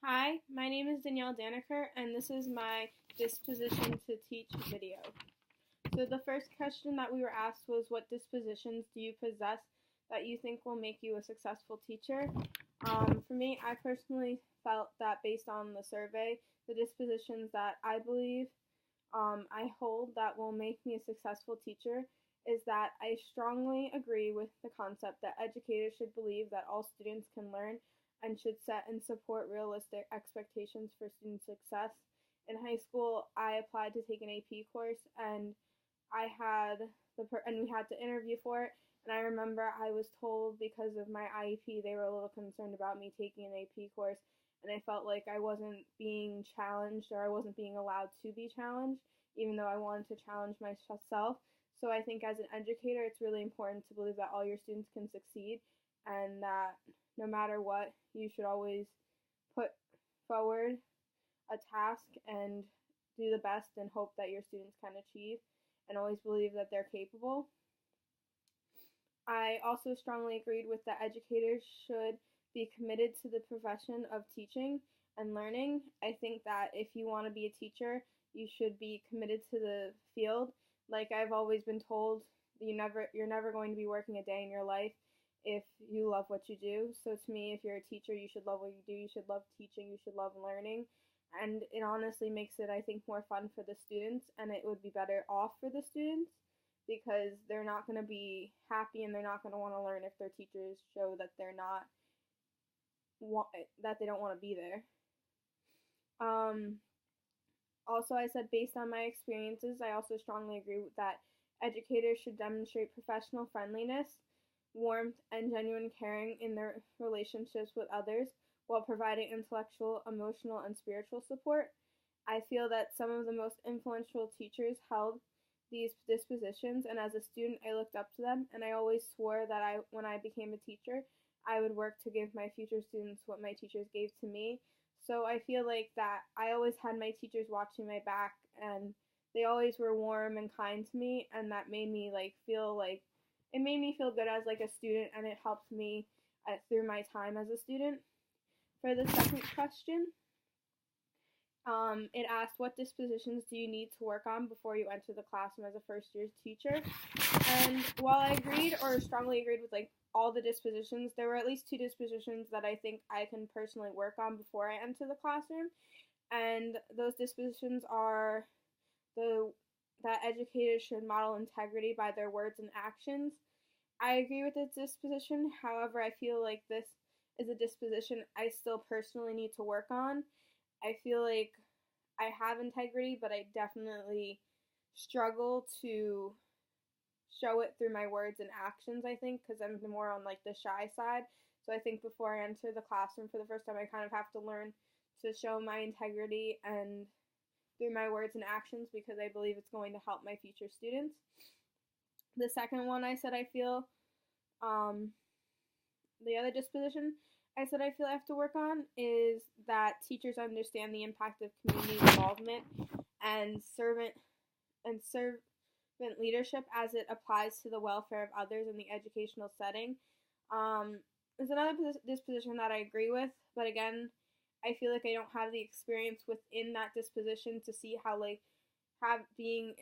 Hi, my name is Danielle Daniker, and this is my Disposition to Teach video. So the first question that we were asked was, what dispositions do you possess that you think will make you a successful teacher? For me, I personally felt that based on the survey, the dispositions that I believe I hold that will make me a successful teacher is that I strongly agree with the concept that educators should believe that all students can learn and should set and support realistic expectations for student success. In high school, I applied to take an AP course, and we had to interview for it. And I remember I was told because of my IEP, they were a little concerned about me taking an AP course, and I felt like I wasn't being challenged, or I wasn't being allowed to be challenged, even though I wanted to challenge myself. So I think as an educator, it's really important to believe that all your students can succeed, and that no matter what, you should always put forward a task and do the best and hope that your students can achieve, and always believe that they're capable. I also strongly agreed with that educators should be committed to the profession of teaching and learning. I think that if you want to be a teacher, you should be committed to the field. Like I've always been told, you're never going to be working a day in your life if you love what you do. So to me, if you're a teacher, you should love what you do. You should love teaching. You should love learning. And it honestly makes it, I think, more fun for the students, and it would be better off for the students because they're not going to be happy and they're not going to want to learn if their teachers show that that they don't want to be there. Also, I said based on my experiences, I also strongly agree with that educators should demonstrate professional friendliness, warmth, and genuine caring in their relationships with others while providing intellectual, emotional, and spiritual support. I feel that some of the most influential teachers held these dispositions, and as a student, I looked up to them, and I always swore that when I became a teacher, I would work to give my future students what my teachers gave to me. So I feel like that I always had my teachers watching my back, and they always were warm and kind to me, and that made me it made me feel good as a student, and it helped me through my time as a student. For the second question, it asked, what dispositions do you need to work on before you enter the classroom as a first-year teacher? And while I agreed or strongly agreed with all the dispositions, there were at least two dispositions that I think I can personally work on before I enter the classroom. And those dispositions are that educators should model integrity by their words and actions. I agree with this disposition. However, I feel like this is a disposition I still personally need to work on. I feel like I have integrity, but I definitely struggle to show it through my words and actions, I think, because I'm more on the shy side. So I think before I enter the classroom for the first time, I kind of have to learn to show my integrity and through my words and actions, because I believe it's going to help my future students. The second one I said I feel, the other disposition I said I feel I have to work on is that teachers understand the impact of community involvement and servant leadership as it applies to the welfare of others in the educational setting. There's another disposition that I agree with, but again, I feel like I don't have the experience within that disposition to see how being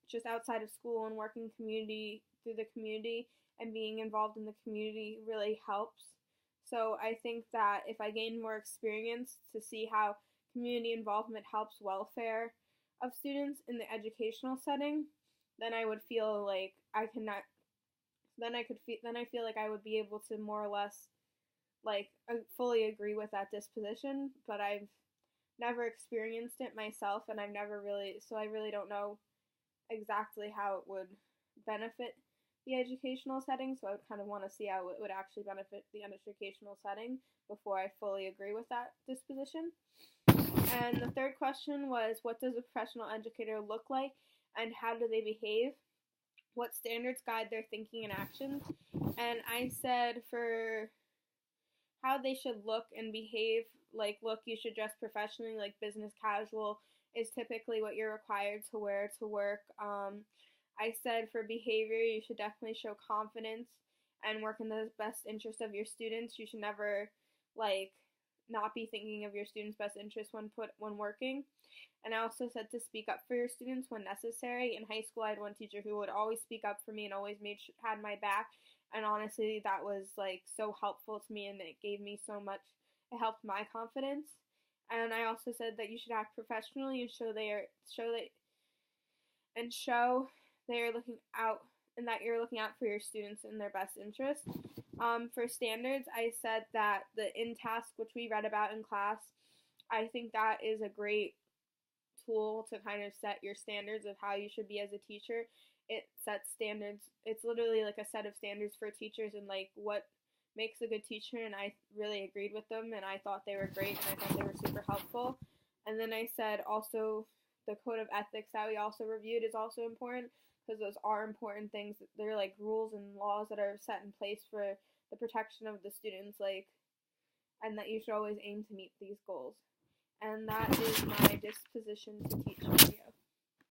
just outside of school and working community through the community and being involved in the community really helps. So I think that if I gain more experience to see how community involvement helps welfare of students in the educational setting, then I would feel like I cannot. Then I feel like I would be able to more or less fully agree with that disposition. But I've never experienced it myself, and I really don't know exactly how it would benefit the educational setting, so I would kind of want to see how it would actually benefit the educational setting before I fully agree with that disposition. And the third question was, what does a professional educator look like and how do they behave? What standards guide their thinking and actions? And I said for how they should look and behave, look, you should dress professionally, business casual is typically what you're required to wear to work. I said for behavior, you should definitely show confidence and work in the best interest of your students. You should never not be thinking of your students' best interest when working. And I also said to speak up for your students when necessary. In high school, I had one teacher who would always speak up for me and always had my back. And honestly, that was like so helpful to me, and it gave me so much. It helped my confidence. And I also said that you should act professionally and show they're looking out, and that you're looking out for your students in their best interest. For standards, I said that the in-task, which we read about in class, I think that is a great tool to kind of set your standards of how you should be as a teacher. It sets standards. It's literally like a set of standards for teachers and like what makes a good teacher, and I really agreed with them, and I thought they were great, and I thought they were super helpful. And then I said also the code of ethics that we also reviewed is also important, because those are important things. They're like rules and laws that are set in place for the protection of the students, like, and that you should always aim to meet these goals. And that is my disposition to teach.